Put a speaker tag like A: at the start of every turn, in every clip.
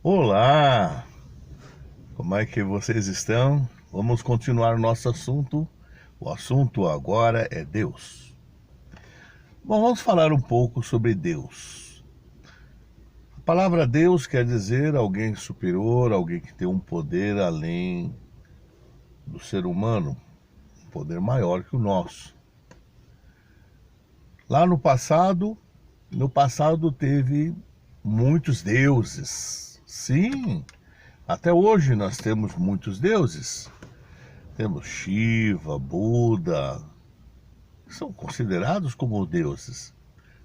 A: Olá, como é que vocês estão? Vamos continuar o nosso assunto. O assunto agora é Deus. Bom, vamos falar um pouco sobre Deus. A palavra Deus quer dizer alguém superior, alguém que tem um poder além do ser humano, um poder maior que o nosso. Lá no passado teve muitos deuses. Sim, até hoje nós temos muitos deuses. Temos Shiva, Buda, que são considerados como deuses.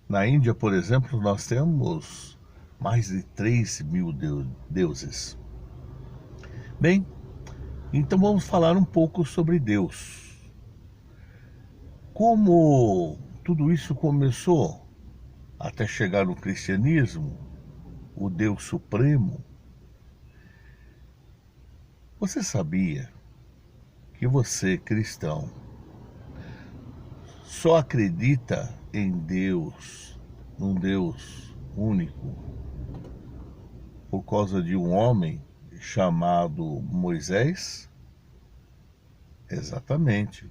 A: Na Índia, por exemplo, nós temos mais de 3.000 deuses. Bem, então vamos falar um pouco sobre Deus. Como tudo isso começou até chegar no cristianismo, o Deus Supremo. Você sabia que você, cristão, só acredita em Deus, num Deus único, por causa de um homem chamado Moisés? Exatamente.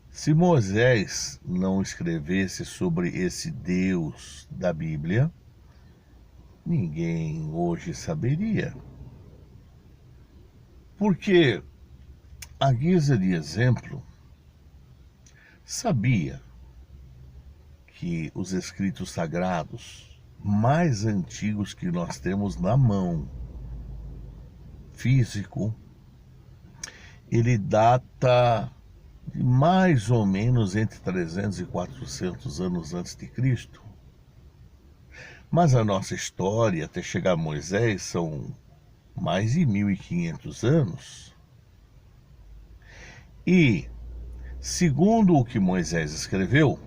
A: Se Moisés não escrevesse sobre esse Deus da Bíblia, ninguém hoje saberia. Porque, à guisa de exemplo, sabia que os escritos sagrados mais antigos que nós temos na mão, físico, ele data de mais ou menos entre 300 e 400 anos antes de Cristo. Mas a nossa história até chegar a Moisés são mais de 1.500 anos. E, segundo o que Moisés escreveu,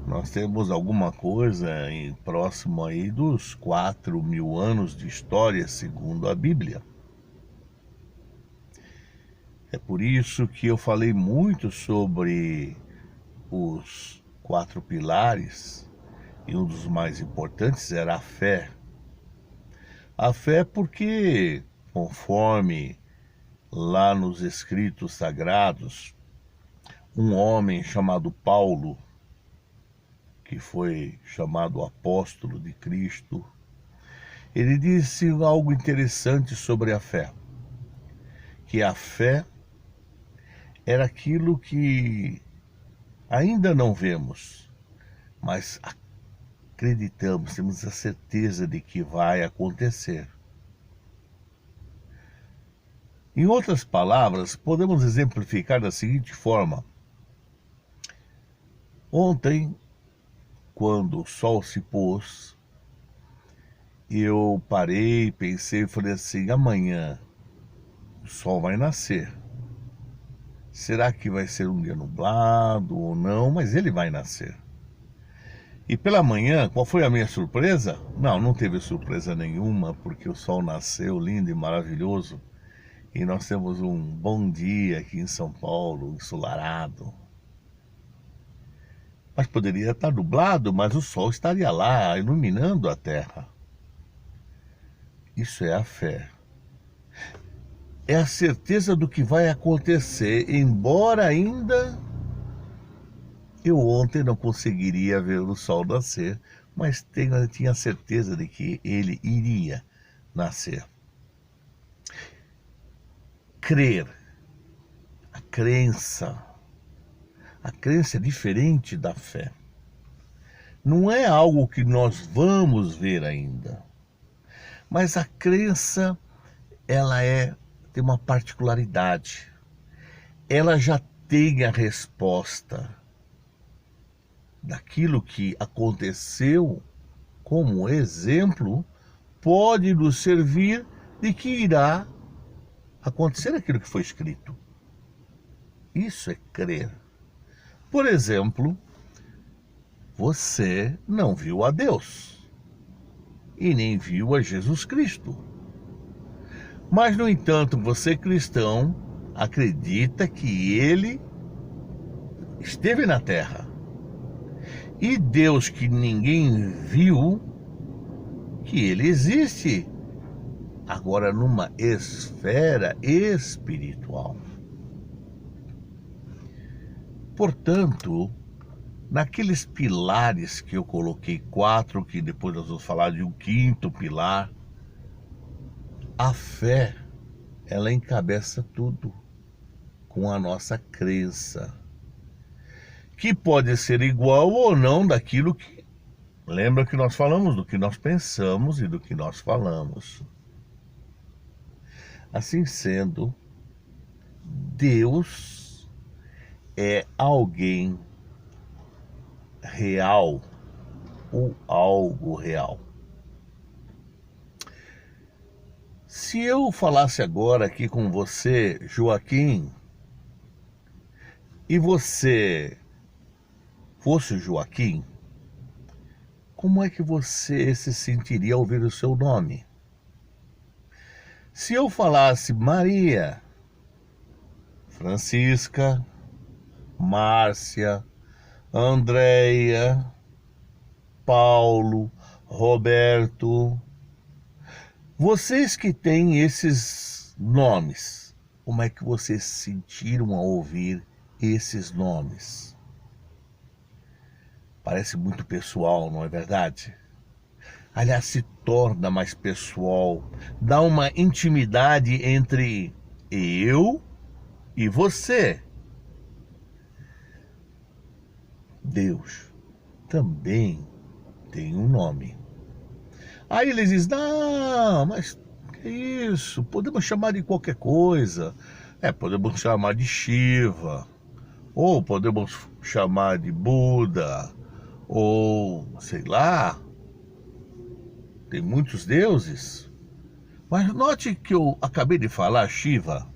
A: nós temos alguma coisa próximo aí dos 4.000 anos de história, segundo a Bíblia. É por isso que eu falei muito sobre os 4 pilares, e um dos mais importantes era a fé. A fé porque, conforme lá nos escritos sagrados, um homem chamado Paulo, que foi chamado apóstolo de Cristo, ele disse algo interessante sobre a fé, que a fé era aquilo que ainda não vemos, mas acreditamos, temos a certeza de que vai acontecer. Em outras palavras, podemos exemplificar da seguinte forma. Ontem, quando o sol se pôs, eu parei, pensei e falei assim, amanhã o sol vai nascer. Será que vai ser um dia nublado ou não? Mas ele vai nascer. E pela manhã, qual foi a minha surpresa? Não teve surpresa nenhuma, porque o sol nasceu lindo e maravilhoso. E nós temos um bom dia aqui em São Paulo, ensolarado. Mas poderia estar nublado, mas o sol estaria lá, iluminando a terra. Isso é a fé. É a certeza do que vai acontecer, embora ainda eu ontem não conseguiria ver o sol nascer, mas tinha certeza de que ele iria nascer. Crer, a crença é diferente da fé. Não é algo que nós vamos ver ainda, mas a crença, ela tem uma particularidade. Ela já tem a resposta daquilo que aconteceu, como exemplo, pode nos servir de que irá acontecer aquilo que foi escrito. Isso é crer. Por exemplo, você não viu a Deus e nem viu a Jesus Cristo. Mas, no entanto, você cristão acredita que ele esteve na terra. E Deus que ninguém viu, que ele existe, agora numa esfera espiritual. Portanto, naqueles pilares que eu coloquei 4, que depois nós vamos falar de um quinto pilar, a fé, ela encabeça tudo com a nossa crença, que pode ser igual ou não daquilo que... Lembra que nós falamos do que nós pensamos e do que nós falamos. Assim sendo, Deus é alguém real ou algo real. Se eu falasse agora aqui com você, Joaquim, e você fosse o Joaquim, como é que você se sentiria ao ouvir o seu nome? Se eu falasse Maria, Francisca, Márcia, Andréia, Paulo, Roberto, vocês que têm esses nomes, como é que vocês se sentiram ao ouvir esses nomes? Parece muito pessoal, não é verdade? Aliás, se torna mais pessoal, dá uma intimidade entre eu e você. Deus também tem um nome. Aí eles dizem, não, mas que isso? Podemos chamar de qualquer coisa. Podemos chamar de Shiva, ou podemos chamar de Buda, ou sei lá. Tem muitos deuses. Mas note que eu acabei de falar Shiva.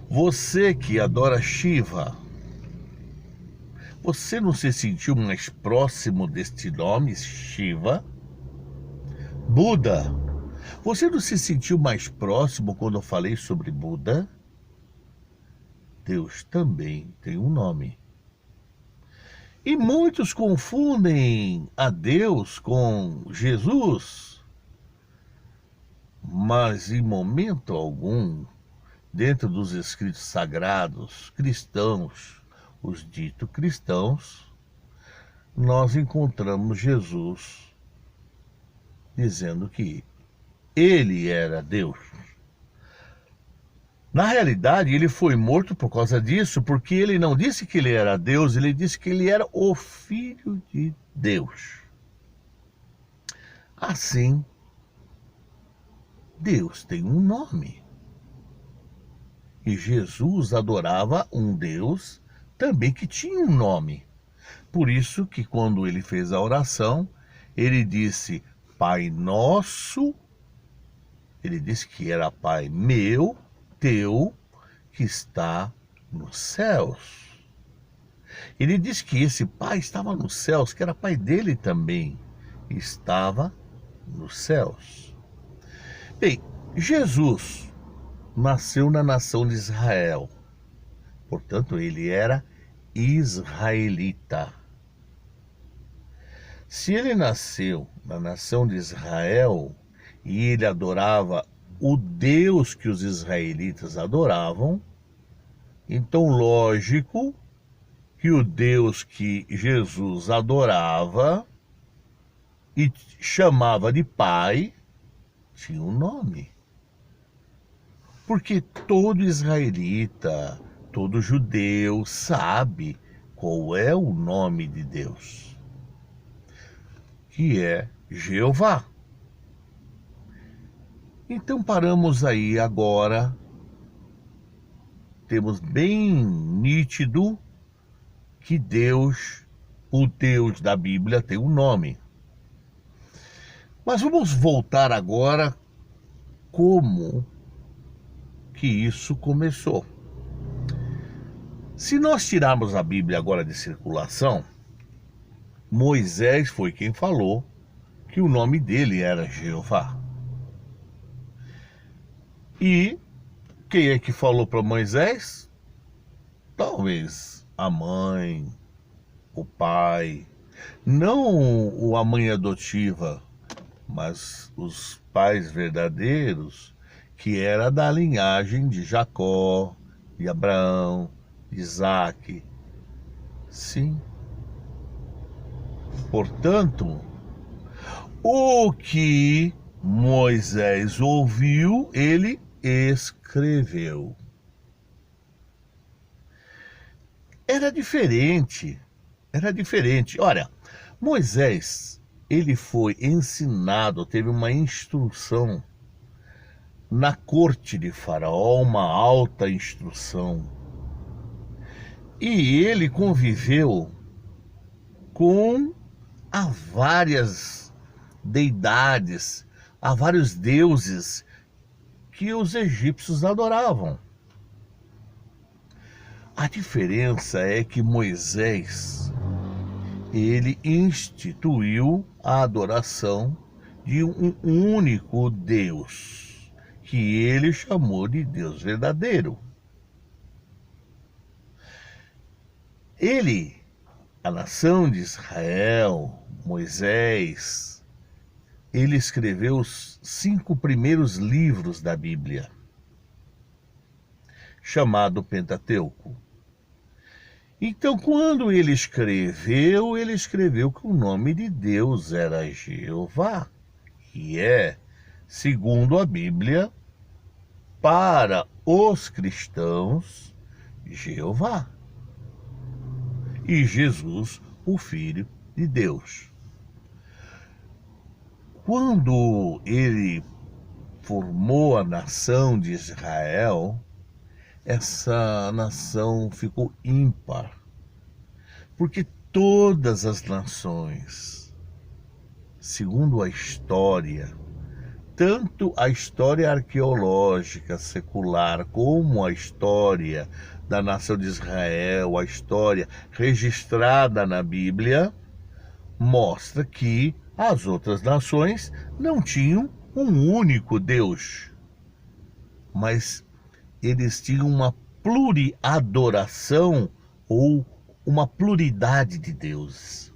A: Você que adora Shiva, você não se sentiu mais próximo deste nome, Shiva? Buda, você não se sentiu mais próximo quando eu falei sobre Buda? Deus também tem um nome. E muitos confundem a Deus com Jesus, mas em momento algum, dentro dos escritos sagrados cristãos, os ditos cristãos, nós encontramos Jesus dizendo que ele era Deus. Na realidade, ele foi morto por causa disso, porque ele não disse que ele era Deus, ele disse que ele era o Filho de Deus. Assim, Deus tem um nome. E Jesus adorava um Deus também que tinha um nome. Por isso que quando ele fez a oração, ele disse, Pai nosso, ele disse que era Pai meu, teu, que está nos céus. Ele disse que esse Pai estava nos céus, que era Pai dele também, estava nos céus. Bem, Jesus nasceu na nação de Israel, portanto ele era israelita. Se ele nasceu na nação de Israel e ele adorava o Deus que os israelitas adoravam, então lógico que o Deus que Jesus adorava e chamava de Pai tinha um nome. Porque todo israelita, todo judeu sabe qual é o nome de Deus, que é Jeová. Então paramos aí agora, temos bem nítido que Deus, o Deus da Bíblia, tem um nome. Mas vamos voltar agora como que isso começou. Se nós tirarmos a Bíblia agora de circulação, Moisés foi quem falou que o nome dele era Jeová. E quem é que falou para Moisés? Talvez a mãe, o pai, não a mãe adotiva, mas os pais verdadeiros, que era da linhagem de Jacó, de Abraão, de Isaque. Sim. Portanto, o que Moisés ouviu, ele escreveu. Era diferente. Olha, Moisés, ele foi ensinado, teve uma instrução na corte de Faraó, uma alta instrução. E ele conviveu com há várias deidades, há vários deuses que os egípcios adoravam. A diferença é que Moisés, ele instituiu a adoração de um único Deus, que ele chamou de Deus verdadeiro. Ele, a nação de Israel, Moisés, ele escreveu os 5 primeiros livros da Bíblia, chamado Pentateuco. Então, quando ele escreveu que o nome de Deus era Jeová, que é, segundo a Bíblia, para os cristãos, Jeová. E Jesus, o Filho de Deus. Quando ele formou a nação de Israel, essa nação ficou ímpar, porque todas as nações, segundo a história, tanto a história arqueológica secular como a história da nação de Israel, a história registrada na Bíblia, mostra que as outras nações não tinham um único Deus, mas eles tinham uma pluriadoração ou uma pluralidade de deuses.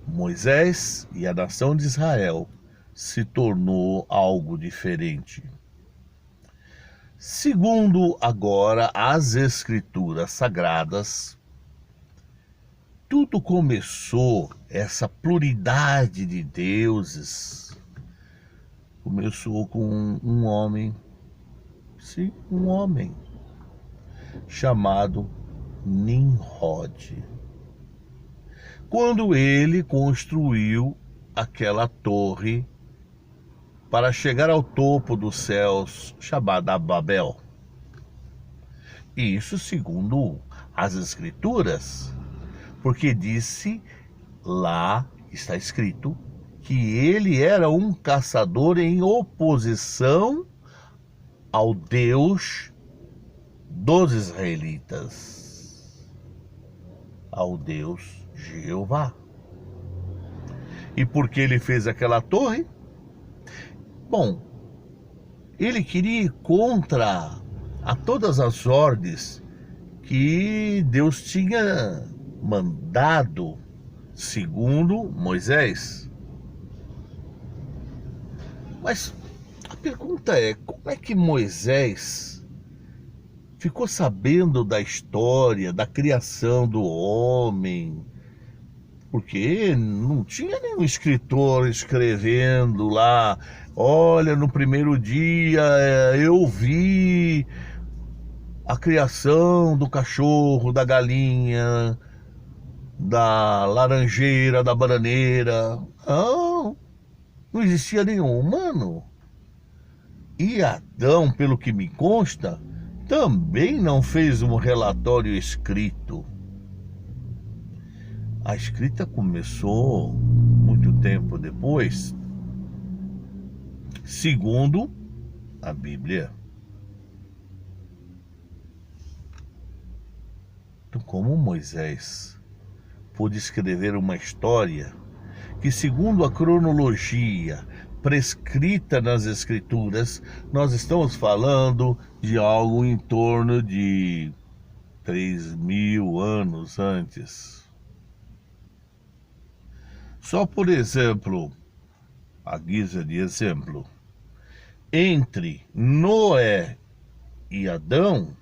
A: Moisés e a nação de Israel se tornou algo diferente. Segundo agora as Escrituras Sagradas, tudo começou, essa pluralidade de deuses, começou com um homem, sim, um homem, chamado Nimrod. Quando ele construiu aquela torre para chegar ao topo dos céus, chamada Babel. E isso segundo as Escrituras, porque disse lá, está escrito, que ele era um caçador em oposição ao Deus dos israelitas, ao Deus Jeová. E por que ele fez aquela torre? Bom, ele queria ir contra a todas as ordens que Deus tinha mandado, segundo Moisés. Mas a pergunta é, como é que Moisés ficou sabendo da história, da criação do homem? Porque não tinha nenhum escritor escrevendo lá, olha, no primeiro dia eu vi a criação do cachorro, da galinha, da laranjeira, da bananeira. Não existia nenhum humano. E Adão, pelo que me consta, também não fez um relatório escrito. A escrita começou muito tempo depois, segundo a Bíblia. Então, como Moisés pôde escrever uma história que, segundo a cronologia prescrita nas Escrituras, nós estamos falando de algo em torno de 3.000 anos antes. Só por exemplo, a guisa de exemplo, entre Noé e Adão,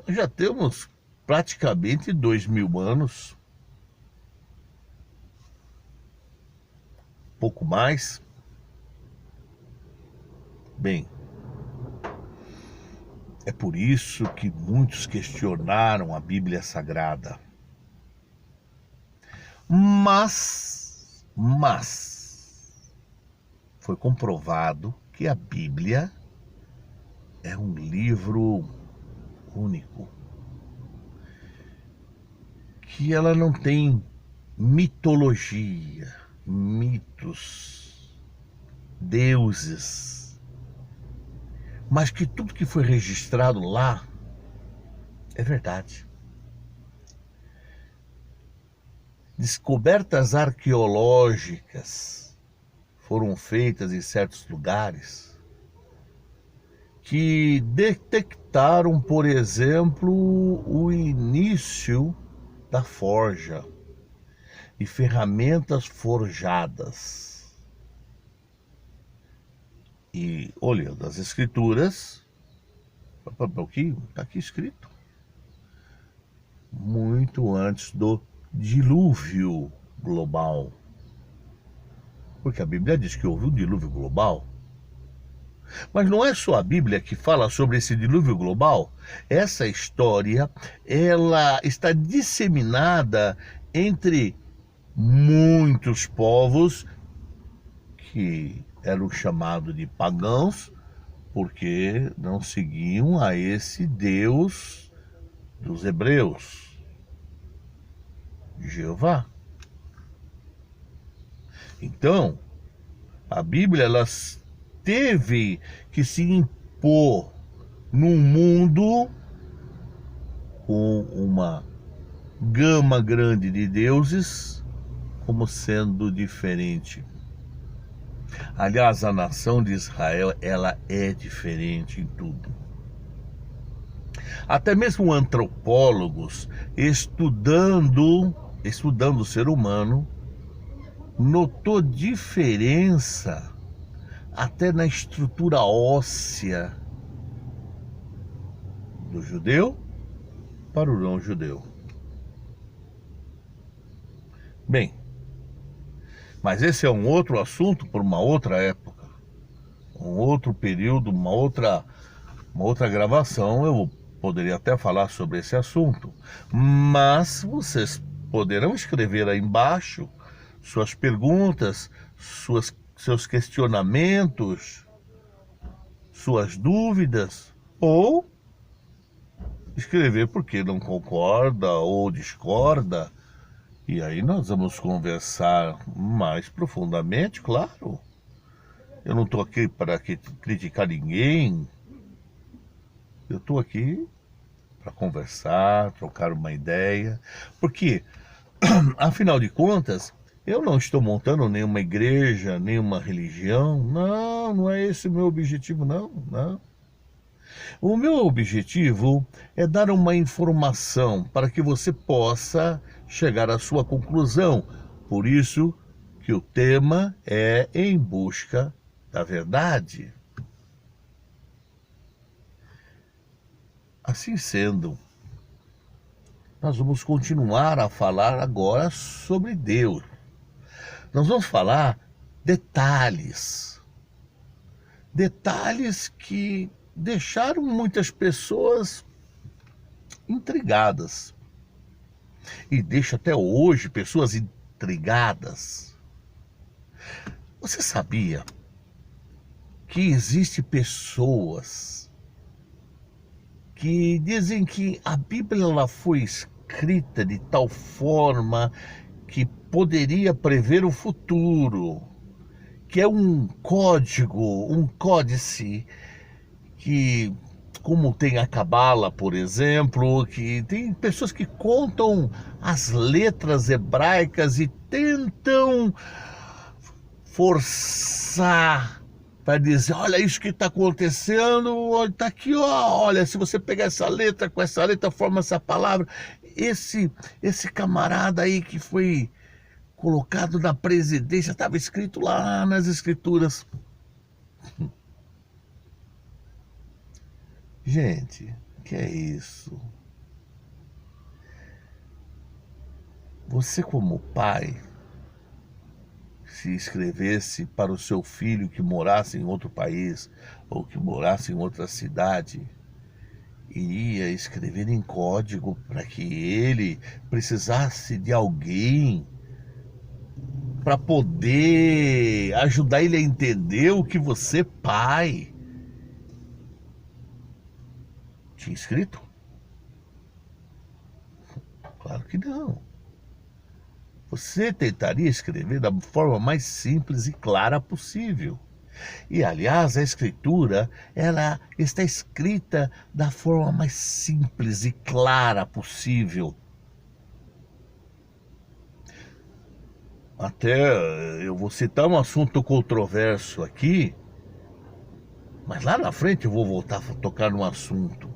A: nós já temos praticamente 2000 anos, pouco mais. Bem, é por isso que muitos questionaram a Bíblia Sagrada. Mas foi comprovado que a Bíblia é um livro único, que ela não tem mitologia, mitos, deuses, mas que tudo que foi registrado lá é verdade. Descobertas arqueológicas foram feitas em certos lugares que detectaram, por exemplo, o início da forja e ferramentas forjadas. E olhando as escrituras, o que está aqui escrito? Muito antes do dilúvio global. Porque a Bíblia diz que houve um dilúvio global. Mas não é só a Bíblia que fala sobre esse dilúvio global. Essa história, ela está disseminada entre muitos povos que eram chamados de pagãos, porque não seguiam a esse Deus dos hebreus, Jeová. Então, a Bíblia, ela teve que se impor num mundo com uma gama grande de deuses como sendo diferente. Aliás, a nação de Israel, ela é diferente em tudo. Até mesmo antropólogos, estudando o ser humano, notou diferença até na estrutura óssea do judeu para o não judeu. Bem, mas esse é um outro assunto por uma outra época, um outro período, uma outra gravação. Eu poderia até falar sobre esse assunto, mas vocês poderão escrever aí embaixo suas perguntas, seus questionamentos, suas dúvidas, ou escrever porque não concorda ou discorda. E aí nós vamos conversar mais profundamente, claro. Eu não estou aqui para criticar ninguém. Eu estou aqui para conversar, trocar uma ideia. Porque, afinal de contas, eu não estou montando nenhuma igreja, nenhuma religião. Não, não é esse o meu objetivo, não. O meu objetivo é dar uma informação para que você possa chegar à sua conclusão. Por isso que o tema é Em Busca da Verdade. Assim sendo, nós vamos continuar a falar agora sobre Deus. Nós vamos falar detalhes que deixaram muitas pessoas intrigadas. E deixa até hoje pessoas intrigadas. Você sabia que existem pessoas que dizem que a Bíblia ela foi escrita de tal forma que poderia prever o futuro, que é um código, um códice que, como tem a Cabala, por exemplo, que tem pessoas que contam as letras hebraicas e tentam forçar para dizer, olha isso que está acontecendo, está aqui, ó, olha, se você pegar essa letra, com essa letra forma essa palavra. Esse camarada aí que foi colocado na presidência, estava escrito lá nas escrituras. Gente, que é isso? Você como pai, se escrevesse para o seu filho que morasse em outro país ou que morasse em outra cidade, iria escrever em código para que ele precisasse de alguém para poder ajudar ele a entender o que você, pai, tinha escrito? Claro que não. Você tentaria escrever da forma mais simples e clara possível. E, aliás, a escritura, ela está escrita da forma mais simples e clara possível. Até eu vou citar um assunto controverso aqui, mas lá na frente eu vou voltar a tocar no assunto.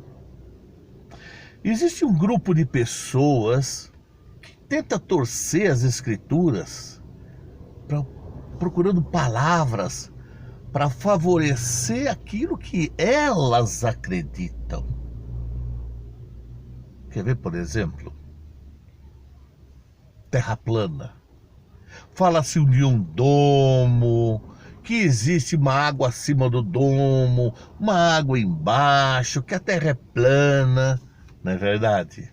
A: Existe um grupo de pessoas que tenta torcer as escrituras, procurando palavras para favorecer aquilo que elas acreditam. Quer ver, por exemplo? Terra plana. Fala-se de um domo, que existe uma água acima do domo, uma água embaixo, que a terra é plana, não é verdade?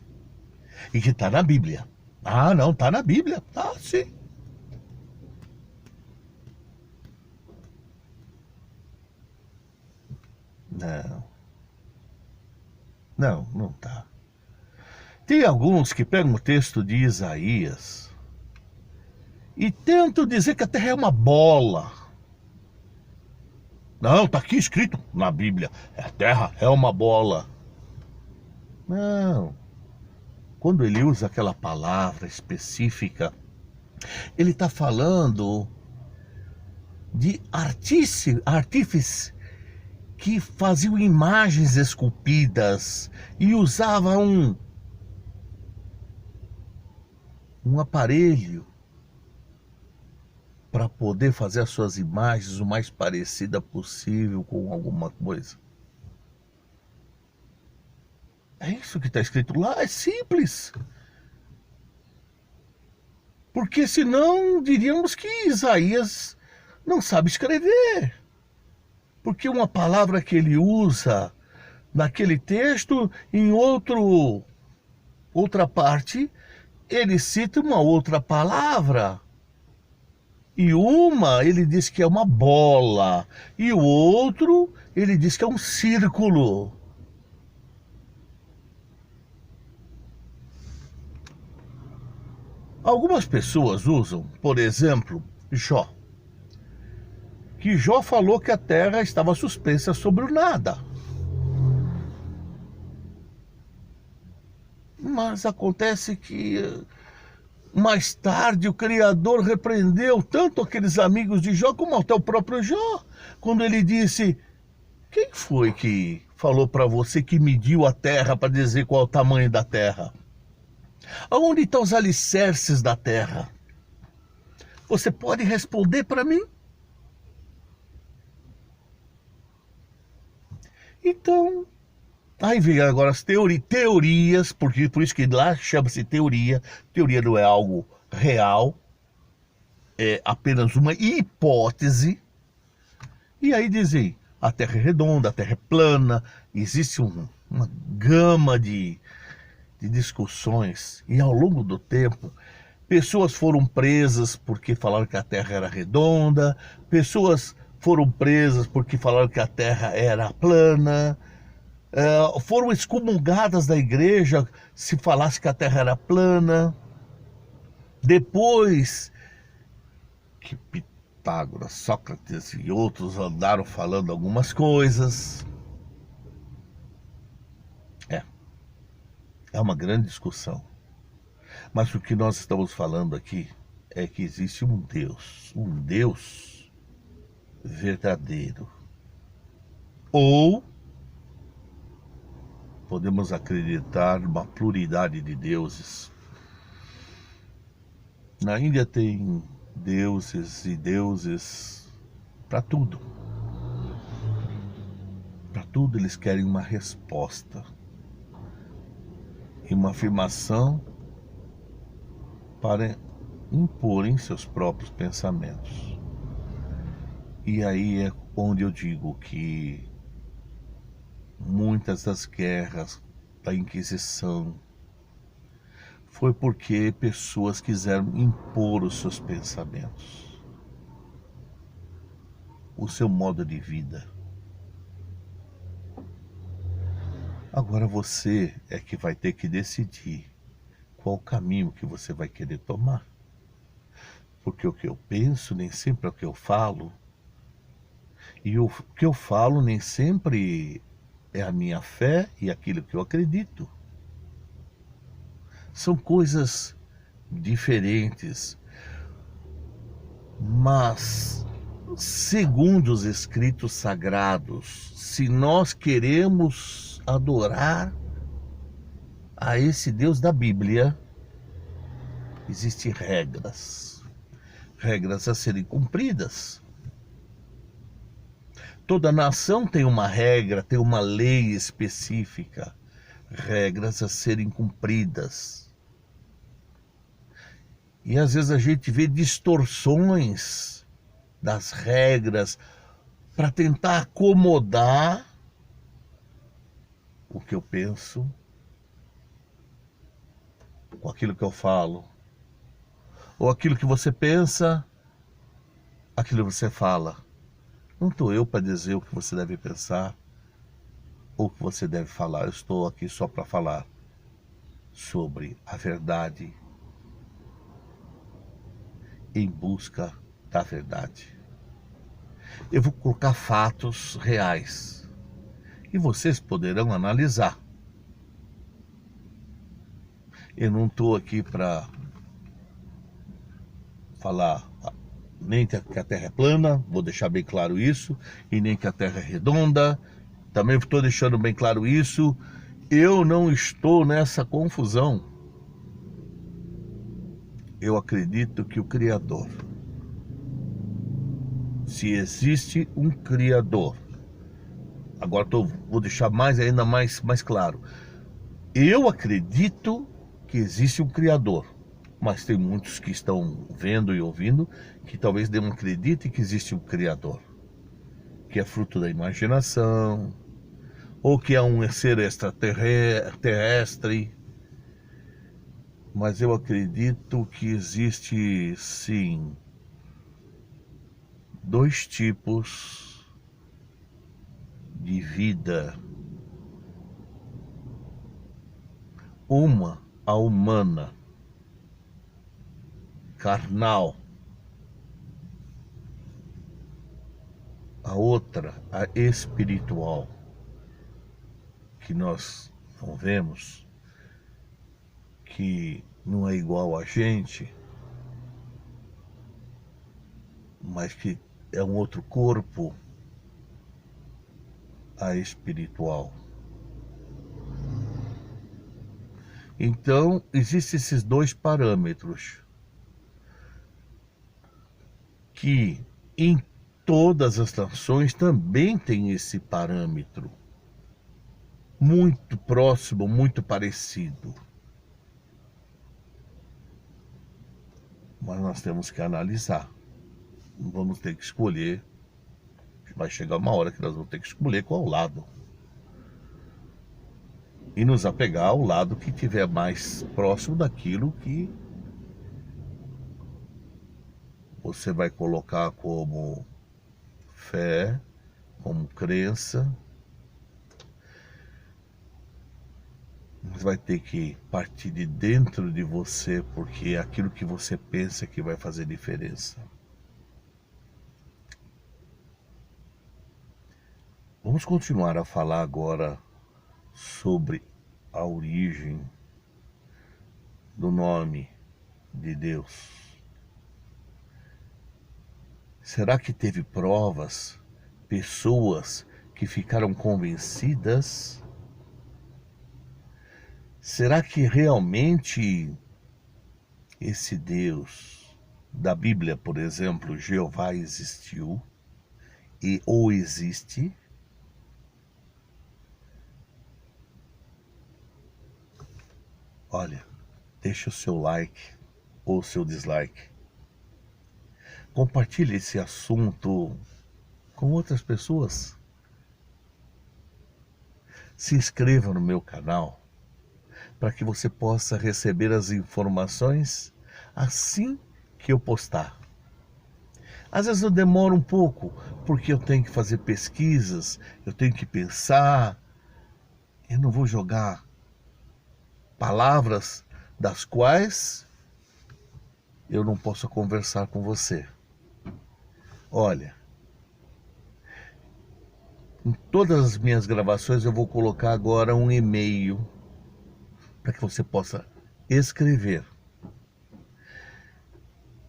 A: E que está na Bíblia. Ah, não, está na Bíblia. Ah, sim. Não. Não, não tá. Tem alguns que pegam o texto de Isaías e tentam dizer que a terra é uma bola. Não, tá aqui escrito na Bíblia, a terra é uma bola. Não. Quando ele usa aquela palavra específica, ele está falando de artífices que faziam imagens esculpidas e usavam um aparelho para poder fazer as suas imagens o mais parecida possível com alguma coisa. É isso que está escrito lá, é simples. Porque senão diríamos que Isaías não sabe escrever. Porque uma palavra que ele usa naquele texto, em outra parte, ele cita uma outra palavra. E uma ele diz que é uma bola, e o outro ele diz que é um círculo. Algumas pessoas usam, por exemplo, Jó. Que Jó falou que a terra estava suspensa sobre o nada. Mas acontece que mais tarde o Criador repreendeu tanto aqueles amigos de Jó como até o próprio Jó, quando ele disse: quem foi que falou para você que mediu a terra para dizer qual é o tamanho da terra? Aonde estão os alicerces da terra? Você pode responder para mim? Então, aí vem agora as teorias, porque por isso que lá chama-se teoria. Teoria não é algo real, é apenas uma hipótese. E aí dizem, a Terra é redonda, a Terra é plana, existe uma gama de discussões. E ao longo do tempo, pessoas foram presas porque falaram que a Terra era redonda, pessoas foram presas porque falaram que a Terra era plana, foram excomungadas da igreja se falasse que a Terra era plana. Depois que Pitágoras, Sócrates e outros andaram falando algumas coisas. É uma grande discussão. Mas o que nós estamos falando aqui é que existe um Deus verdadeiro. Ou podemos acreditar numa pluralidade de deuses. Na Índia tem deuses e deuses para tudo. Para tudo eles querem uma resposta e uma afirmação para imporem seus próprios pensamentos. E aí é onde eu digo que muitas das guerras da Inquisição foi porque pessoas quiseram impor os seus pensamentos, o seu modo de vida. Agora você é que vai ter que decidir qual caminho que você vai querer tomar. Porque o que eu penso nem sempre é o que eu falo. E o que eu falo nem sempre é a minha fé e aquilo que eu acredito. São coisas diferentes. Mas, segundo os escritos sagrados, se nós queremos adorar a esse Deus da Bíblia, existem regras. Regras a serem cumpridas. Toda nação tem uma regra, tem uma lei específica, regras a serem cumpridas. E às vezes a gente vê distorções das regras para tentar acomodar o que eu penso com aquilo que eu falo. Ou aquilo que você pensa, aquilo que você fala. Não estou eu para dizer o que você deve pensar ou o que você deve falar. Eu estou aqui só para falar sobre a verdade, em busca da verdade. Eu vou colocar fatos reais e vocês poderão analisar. Eu não estou aqui para falar nem que a Terra é plana, vou deixar bem claro isso, e nem que a Terra é redonda, também estou deixando bem claro isso. Eu não estou nessa confusão. Eu acredito que o Criador, se existe um Criador, agora vou deixar ainda mais claro. Eu acredito que existe um Criador, mas tem muitos que estão vendo e ouvindo que talvez não acreditem que existe um Criador, que é fruto da imaginação, ou que é um ser extraterrestre. Mas eu acredito que existe, sim, dois tipos de vida. Uma, a humana, carnal. A outra, a espiritual, que nós não vemos, que não é igual a gente, mas que é um outro corpo, a espiritual. Então, existem esses dois parâmetros que em todas as nações também tem esse parâmetro muito próximo, muito parecido. Mas nós temos que analisar. Vamos ter que escolher. Vai chegar uma hora que nós vamos ter que escolher qual lado. E nos apegar ao lado que estiver mais próximo daquilo que você vai colocar como fé, como crença. Mas vai ter que partir de dentro de você, porque é aquilo que você pensa que vai fazer diferença. Vamos continuar a falar agora sobre a origem do nome de Deus. Será que teve provas, pessoas que ficaram convencidas? Será que realmente esse Deus da Bíblia, por exemplo, Jeová existiu e ou existe, olha, deixa o seu like ou o seu dislike. Compartilhe esse assunto com outras pessoas. Se inscreva no meu canal para que você possa receber as informações assim que eu postar. Às vezes eu demoro um pouco, porque eu tenho que fazer pesquisas, eu tenho que pensar. Eu não vou jogar palavras das quais eu não posso conversar com você. Olha, em todas as minhas gravações eu vou colocar agora um e-mail para que você possa escrever.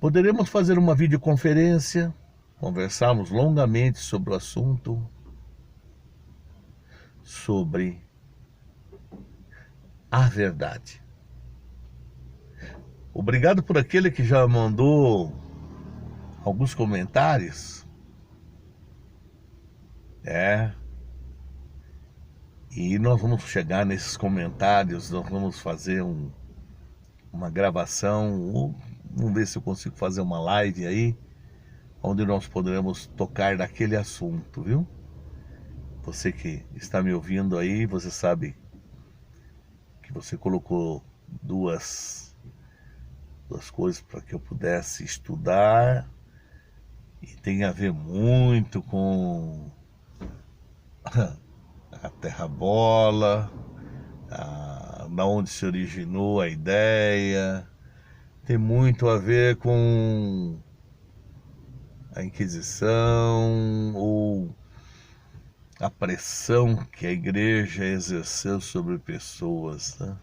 A: Poderemos fazer uma videoconferência, conversarmos longamente sobre o assunto, sobre a verdade. Obrigado por aquele que já mandou alguns comentários. E nós vamos chegar nesses comentários, nós vamos fazer uma gravação, vamos ver se eu consigo fazer uma live aí, onde nós poderemos tocar naquele assunto, viu? Você que está me ouvindo aí, você sabe que você colocou duas coisas para que eu pudesse estudar, e tem a ver muito com a Terra Bola, da onde se originou a ideia, tem muito a ver com a Inquisição ou a pressão que a igreja exerceu sobre pessoas, né?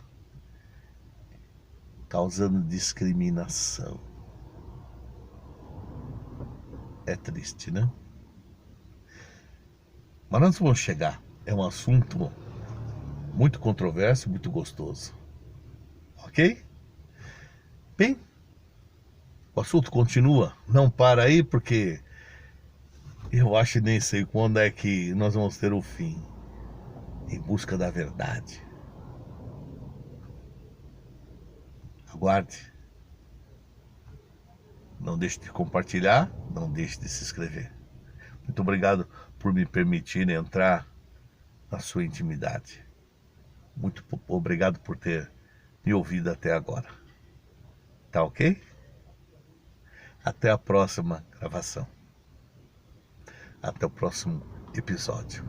A: Causando discriminação. É triste, né? Mas nós vamos chegar. É um assunto muito controverso, muito gostoso. Ok? Bem, o assunto continua. Não para aí, porque eu acho e nem sei quando é que nós vamos ter o fim. Em busca da verdade. Aguarde. Não deixe de compartilhar, não deixe de se inscrever. Muito obrigado por me permitir entrar na sua intimidade. Muito obrigado por ter me ouvido até agora. Tá ok? Até a próxima gravação. Até o próximo episódio.